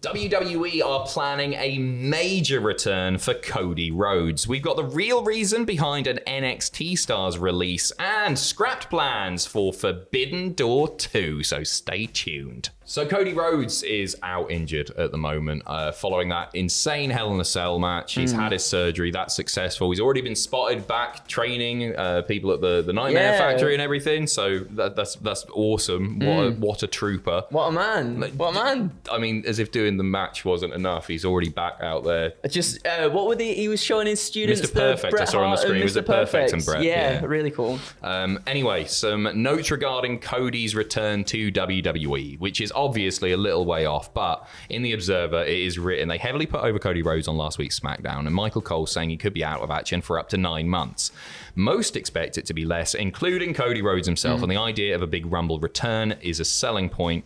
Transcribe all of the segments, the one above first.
WWE are planning a major return for Cody Rhodes. We've got the real reason behind an NXT Stars release and scrapped plans for Forbidden Door 2, so stay tuned. So Cody Rhodes is out injured at the moment following that insane Hell in a Cell match. He's had his surgery. That's successful. He's already been spotted back training people at the Nightmare Factory and everything. So that's awesome. What a trooper. What a man. What a man. I mean, as if doing the match wasn't enough. He's already back out there. Just, what were he was showing his students? Mr. Perfect, I saw on the screen. Was it Perfect and Brett? Yeah, really cool. Anyway, some notes regarding Cody's return to WWE, which is obviously a little way off, but in the Observer, it is written they heavily put over Cody Rhodes on last week's SmackDown, and Michael Cole saying he could be out of action for up to 9 months. Most expect it to be less, including Cody Rhodes himself, and the idea of a big Rumble return is a selling point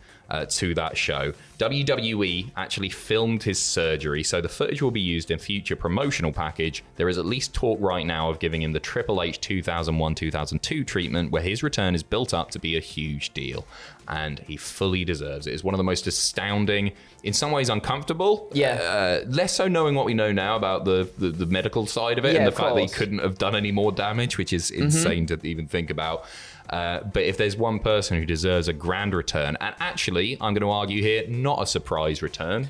to that show. WWE actually filmed his surgery, so the footage will be used in future promotional package. There is at least talk right now of giving him the Triple H 2001-2002 treatment, where his return is built up to be a huge deal, and he fully deserves it. It's one of the most astounding, in some ways uncomfortable, less so knowing what we know now about the medical side of it, and the fact that he couldn't have done any more damage, which is insane to even think about. But if there's one person who deserves a grand return, and actually, I'm going to argue here, not a surprise return.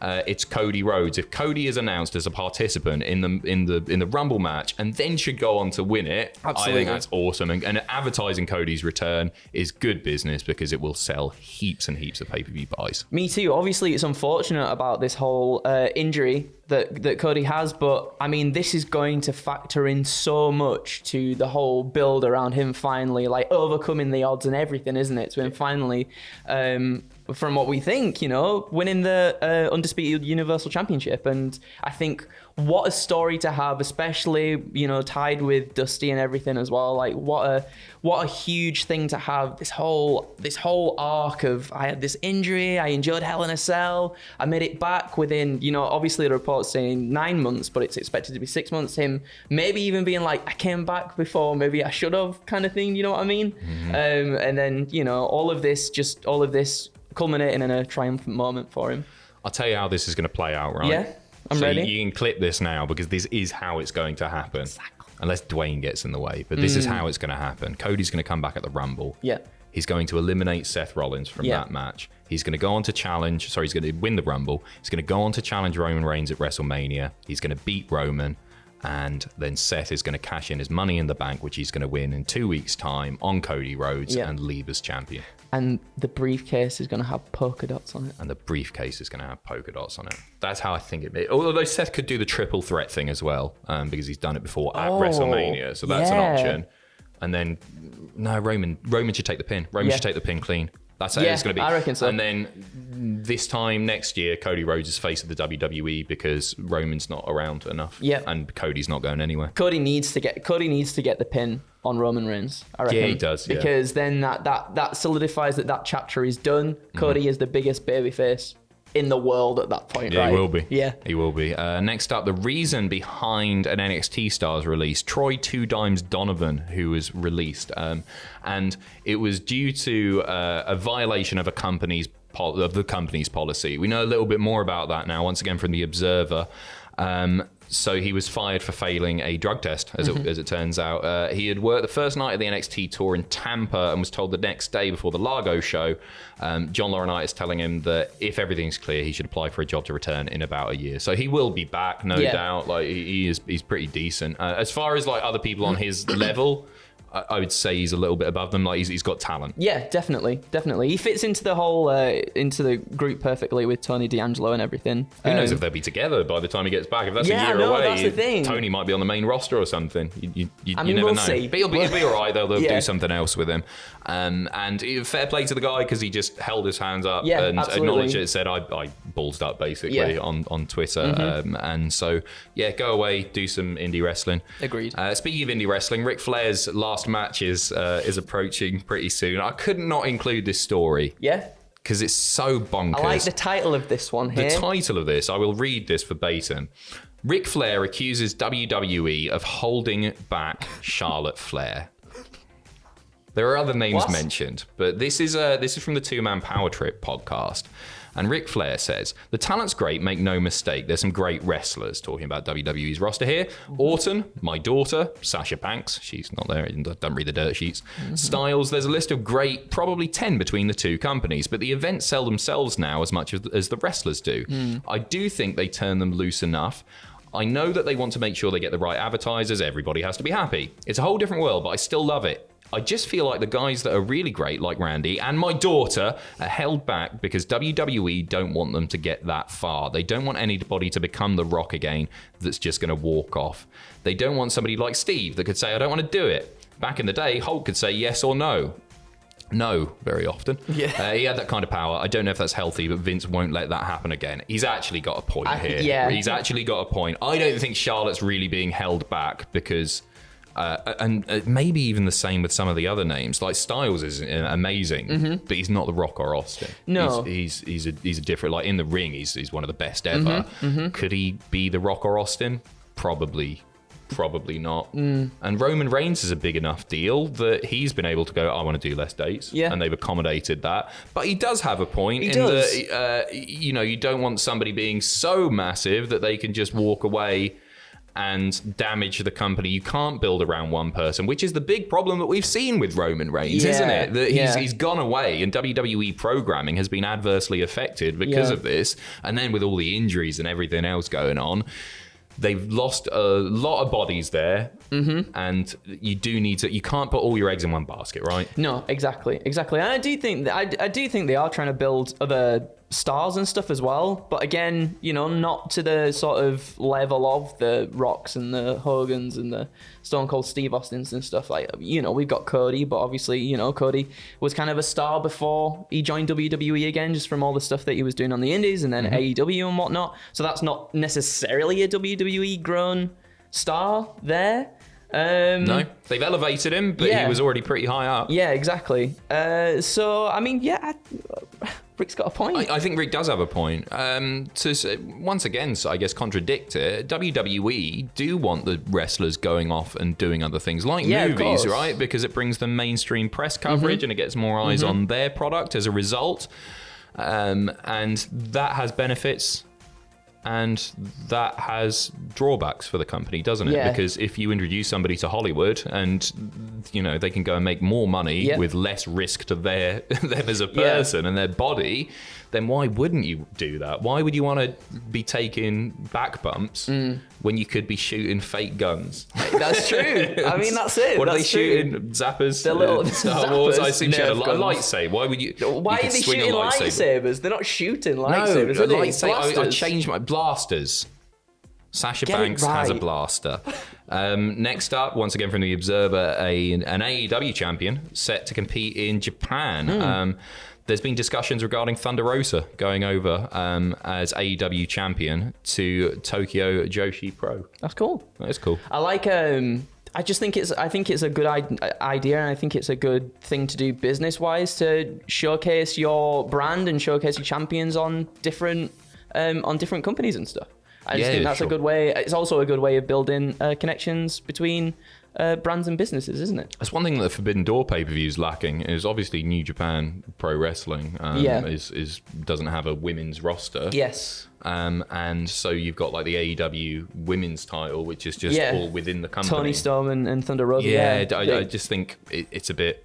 It's Cody Rhodes. If Cody is announced as a participant in the Rumble match and then should go on to win it, I think that's awesome. And advertising Cody's return is good business because it will sell heaps and heaps of pay-per-view buys. Me too. Obviously, it's unfortunate about this whole injury that Cody has, but I mean, this is going to factor in so much to the whole build around him finally, like overcoming the odds and everything, isn't it? To him finally, from what we think, winning the Undisputed Universal Championship. And I think what a story to have, especially, tied with Dusty and everything as well. Like what a huge thing to have, this whole arc of, I had this injury, I endured Hell in a Cell, I made it back within, obviously the report's saying 9 months, but it's expected to be 6 months. Him maybe even being like, I came back before maybe I should have, kind of thing, you know what I mean? And then, all of this culminating in a triumphant moment for him. I'll tell you how this is going to play out, right? Yeah, I'm ready. You can clip this now because this is how it's going to happen. Exactly. Unless Dwayne gets in the way. But this is how it's going to happen. Cody's going to come back at the Rumble. Yeah. He's going to eliminate Seth Rollins from that match. He's going to go on to he's going to win the Rumble. He's going to go on to challenge Roman Reigns at WrestleMania. He's going to beat Roman. And then Seth is going to cash in his Money in the Bank, which he's going to win in 2 weeks' time on Cody Rhodes and leave as champion. And the briefcase is going to have polka dots on it. That's how I think it is. Although Seth could do the triple threat thing as well, because he's done it before at WrestleMania. So that's an option. And then, no, Roman should take the pin. Roman should take the pin clean. That's how it's going to be. I reckon so. And then this time next year, Cody Rhodes is face of the WWE because Roman's not around enough. Yeah. And Cody's not going anywhere. Cody needs to get the pin on Roman Reigns, I reckon. Yeah, he does. Because then that solidifies that chapter is done. Cody is the biggest babyface in the world at that point, right? He will be. Yeah. He will be. Next up, the reason behind an NXT Stars release, Troy Two Dimes Donovan, who was released. And it was due to a violation of the company's policy. We know a little bit more about that now, once again from the Observer. So he was fired for failing a drug test, as it turns out. He had worked the first night of the NXT tour in Tampa and was told the next day before the Largo show, John Laurinaitis telling him that if everything's clear, he should apply for a job to return in about a year. So he will be back, no doubt. Like he's pretty decent. As far as like other people on his level, I would say he's a little bit above them. Like he's got talent. Yeah, definitely. He fits into the whole into the group perfectly with Tony D'Angelo and everything. Who knows if they'll be together by the time he gets back? If that's a year away, that's the thing. Tony might be on the main roster or something. You never we'll know. See. But he'll be all right. They'll do something else with him. And fair play to the guy because he just held his hands up and acknowledged it. Said I ballsed up basically on Twitter. And so go away, do some indie wrestling. Agreed. Speaking of indie wrestling, Ric Flair's last match is approaching pretty soon. I could not include this story. Yeah. Because it's so bonkers. I like the title of this one here. The title of this, I will read this verbatim. Ric Flair accuses WWE of holding back Charlotte Flair. There are other names mentioned, but this is from the Two Man Power Trip podcast. And Ric Flair says, the talent's great, make no mistake. There's some great wrestlers. Talking about WWE's roster here. Orton, my daughter, Sasha Banks. She's not there. Don't read the dirt sheets. Styles, there's a list of great, probably 10 between the two companies. But the events sell themselves now as much as the wrestlers do. I do think they turn them loose enough. I know that they want to make sure they get the right advertisers. Everybody has to be happy. It's a whole different world, but I still love it. I just feel like the guys that are really great, like Randy and my daughter, are held back because WWE don't want them to get that far. They don't want anybody to become The Rock again that's just going to walk off. They don't want somebody like Steve that could say, I don't want to do it. Back in the day, Hulk could say yes or no. No, very often. Yeah. He had that kind of power. I don't know if that's healthy, but Vince won't let that happen again. He's actually got a point here. Yeah. He's actually got a point. I don't think Charlotte's really being held back because... and maybe even the same with some of the other names. Like Styles is amazing, but he's not The Rock or Austin. No. He's a different... Like in the ring, he's one of the best ever. Could he be The Rock or Austin? Probably not. And Roman Reigns is a big enough deal that he's been able to go, I want to do less dates. Yeah. And they've accommodated that. But he does have a point that, you don't want somebody being so massive that they can just walk away and damage the company. You can't build around one person, which is the big problem that we've seen with Roman Reigns, isn't it? That he's gone away, and WWE programming has been adversely affected because of this. And then with all the injuries and everything else going on, they've lost a lot of bodies there, and you do need to. You can't put all your eggs in one basket, right? No, exactly. And I do think they are trying to build other stars and stuff as well. But again, not to the sort of level of the Rocks and the Hogans and the Stone Cold Steve Austins and stuff. Like, we've got Cody, but obviously, Cody was kind of a star before he joined WWE again, just from all the stuff that he was doing on the indies and then AEW and whatnot. So that's not necessarily a WWE grown star there. No, they've elevated him, but he was already pretty high up. Yeah, exactly. So, I mean, Rick's got a point. I think Rick does have a point. To once again, I guess, contradict it, WWE do want the wrestlers going off and doing other things like movies, right? Because it brings them mainstream press coverage and it gets more eyes on their product as a result. And that has benefits. And that has drawbacks for the company, doesn't it? Yeah. Because if you introduce somebody to Hollywood and, they can go and make more money with less risk to them as a person and their body, then why wouldn't you do that? Why would you want to be taking back bumps when you could be shooting fake guns? That's true. I mean, that's it. What are they shooting? Zappers? The little Star Wars? zappers, I assume she had a Nerf guns. lightsaber. Why would you? Why are they shooting lightsabers? They're not shooting lightsabers, No, are they? lightsaber. I changed my blasters. Sasha Banks has a blaster. Next up, once again from the Observer, an AEW champion set to compete in Japan. There's been discussions regarding Thunder Rosa going over as AEW champion to Tokyo Joshi Pro. That's cool. That is cool. I like. I think it's a good idea, and I think it's a good thing to do business wise to showcase your brand and showcase your champions on different companies and stuff. I just think that's a good way. It's also a good way of building connections between brands and businesses, isn't it? That's one thing that the Forbidden Door pay-per-view is lacking. Is obviously New Japan Pro Wrestling doesn't have a women's roster. Yes. And so you've got like the AEW women's title, which is just all within the company. Tony Storm and Thunder Rosa. I just think it's a bit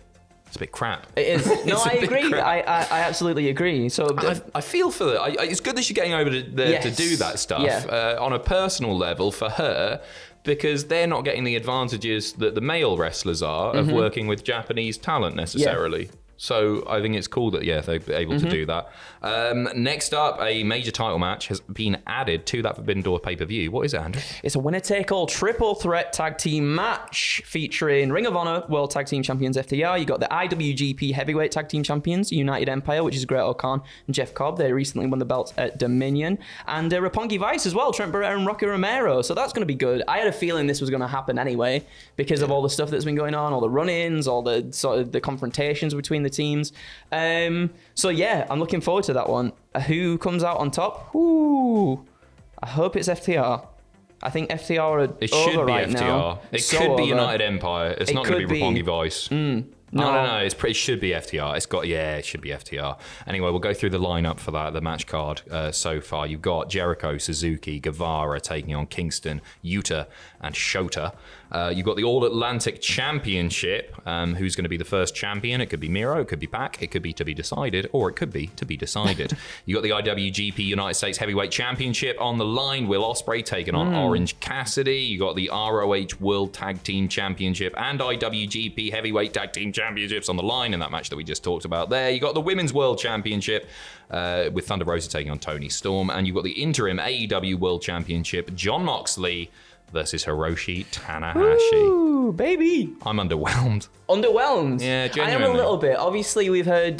crap. It is. No, I agree. I absolutely agree. So I feel for that. It's good that she's getting over there to do that stuff on a personal level for her, because they're not getting the advantages that the male wrestlers are of working with Japanese talent necessarily. Yeah. So I think it's cool that, they're able to do that. Next up, a major title match has been added to that Forbidden Door pay-per-view. What is it, Andrew? It's a winner-take-all triple threat tag team match featuring Ring of Honor World Tag Team Champions FTR. You got the IWGP Heavyweight Tag Team Champions United Empire, which is Great O'Khan and Jeff Cobb. They recently won the belts at Dominion. And Roppongi Vice as well, Trent Barreta and Rocky Romero. So that's going to be good. I had a feeling this was going to happen anyway because of all the stuff that's been going on, all the run-ins, all the sort of the confrontations between the teams. So I'm looking forward to that one. Who comes out on top? Ooh, I hope it's FTR. I think FTR are it should over be right FTR. now. It could be United Empire. It's not going to be Roppongi Vice. No. I don't know. It should be FTR. It should be FTR. Anyway, we'll go through the lineup for that, the match card so far. You've got Jericho, Suzuki, Guevara taking on Kingston, Yuta, and Shota. You've got the All Atlantic Championship. Who's going to be the first champion? It could be Miro, it could be Pac, it could be to be decided, or it could be to be decided. You got the IWGP United States Heavyweight Championship on the line. Will Ospreay taking on Orange Cassidy. You got the ROH World Tag Team Championship and IWGP Heavyweight Tag Team Championships on the line in that match that we just talked about there. You got the Women's World Championship with Thunder Rosa taking on Toni Storm, and you've got the interim AEW World Championship, Jon Moxley versus Hiroshi Tanahashi. Ooh, baby. I'm underwhelmed. Underwhelmed. Yeah, genuinely. I am a little bit. Obviously, we've heard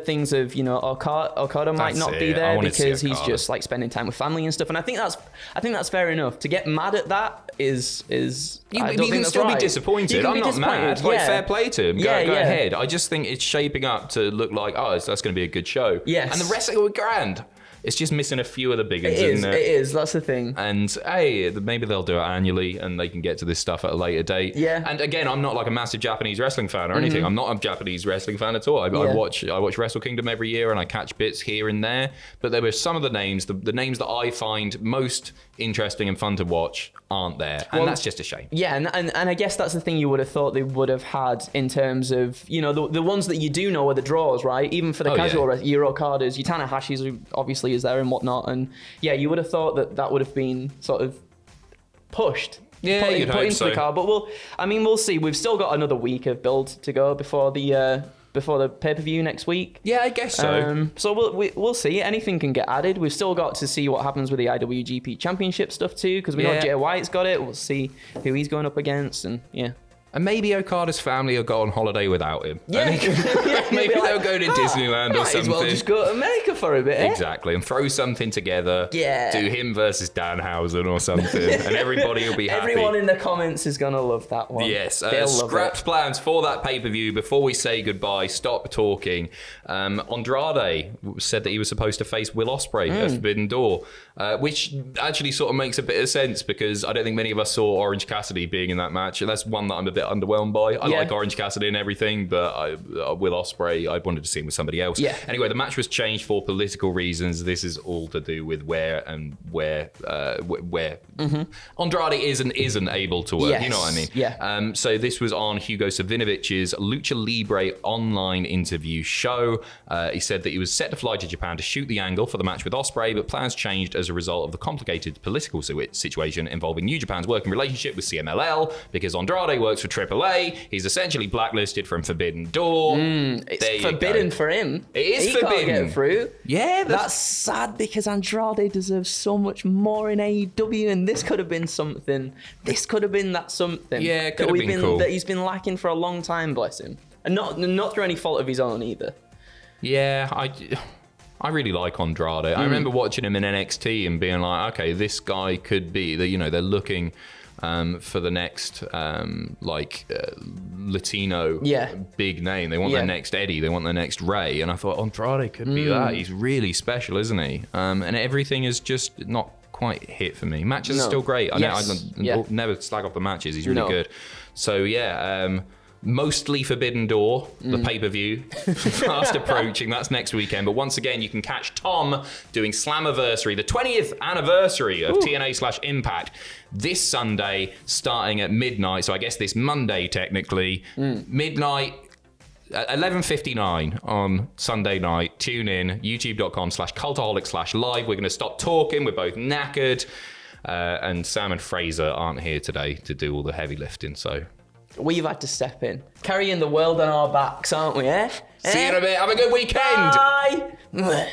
things of Okada might not be there because he's just like spending time with family and stuff. And I think that's fair enough. To get mad at that is you can still be disappointed. I'm not mad. Like, fair play to him. Go ahead. I just think it's shaping up to look like that's going to be a good show. Yes. And the wrestling were grand. It's just missing a few of the big ones, isn't it? It is. That's the thing. And hey, maybe they'll do it annually and they can get to this stuff at a later date. Yeah. And again, I'm not like a massive Japanese wrestling fan or anything. I'm not a Japanese wrestling fan at all. I watch Wrestle Kingdom every year and I catch bits here and there. But there were some of the names, the names that I find most interesting and fun to watch aren't there. And that's just a shame. Yeah, and I guess that's the thing you would have thought they would have had in terms of, the ones that you do know are the draws, right? Even for the casual, your Okadas, your Tanahashis, who obviously is there and whatnot. And yeah, you would have thought that would have been sort of pushed. Yeah, you'd hope so. The card. But we'll see. We've still got another week of build to go before the pay-per-view next week. Yeah, I guess so. So we'll see. Anything can get added. We've still got to see what happens with the IWGP Championship stuff too, because we know Jay White's got it. We'll see who he's going up against, and yeah. And maybe Okada's family will go on holiday without him. Yeah. Maybe they'll go to Disneyland or something. Might as well just go to America for a bit. Exactly, and throw something together. Yeah. Do him versus Danhausen or something, and everybody will be happy. Everyone in the comments is going to love that one. Yes. Scraps plans for that pay-per-view. Before we say goodbye, stop talking. Andrade said that he was supposed to face Will Ospreay at Forbidden Door, which actually sort of makes a bit of sense because I don't think many of us saw Orange Cassidy being in that match, and that's one that I'm a bit underwhelmed by. I like Orange Cassidy and everything, but Will Ospreay, I wanted to see him with somebody else. Yeah. Anyway, the match was changed for political reasons. This is all to do with where Andrade is and isn't able to work. Yes. You know what I mean? Yeah. So this was on Hugo Savinovic's Lucha Libre online interview show. He said that he was set to fly to Japan to shoot the angle for the match with Ospreay, but plans changed as a result of the complicated political situation involving New Japan's working relationship with CMLL, because Andrade works for AAA. He's essentially blacklisted from Forbidden Door. It's forbidden for him. It is he forbidden. Can't get through. Yeah, that's sad because Andrade deserves so much more in AEW, and this could have been something. This could have been that something. Yeah, it could have been cool. That he's been lacking for a long time. Bless him, and not through any fault of his own either. Yeah, I really like Andrade. I remember watching him in NXT and being like, okay, this guy could be. They're looking for the next Latino big name. They want their next Eddie. They want their next Ray. And I thought Andrade could be that. He's really special, isn't he? And everything is just not quite hit for me. Matches are still great. I never slag off the matches. He's really good. So mostly Forbidden Door, the pay-per-view, fast approaching. That's next weekend. But once again, you can catch Tom doing Slammiversary, the 20th anniversary of TNA/Impact, this Sunday, starting at midnight. So I guess this Monday, technically, midnight. 11:59 on Sunday night. Tune in, youtube.com/cultaholic/live. We're going to stop talking. We're both knackered. And Sam and Fraser aren't here today to do all the heavy lifting, so... We've had to step in. Carrying the world on our backs, aren't we, eh? See you in a bit. Have a good weekend. Bye.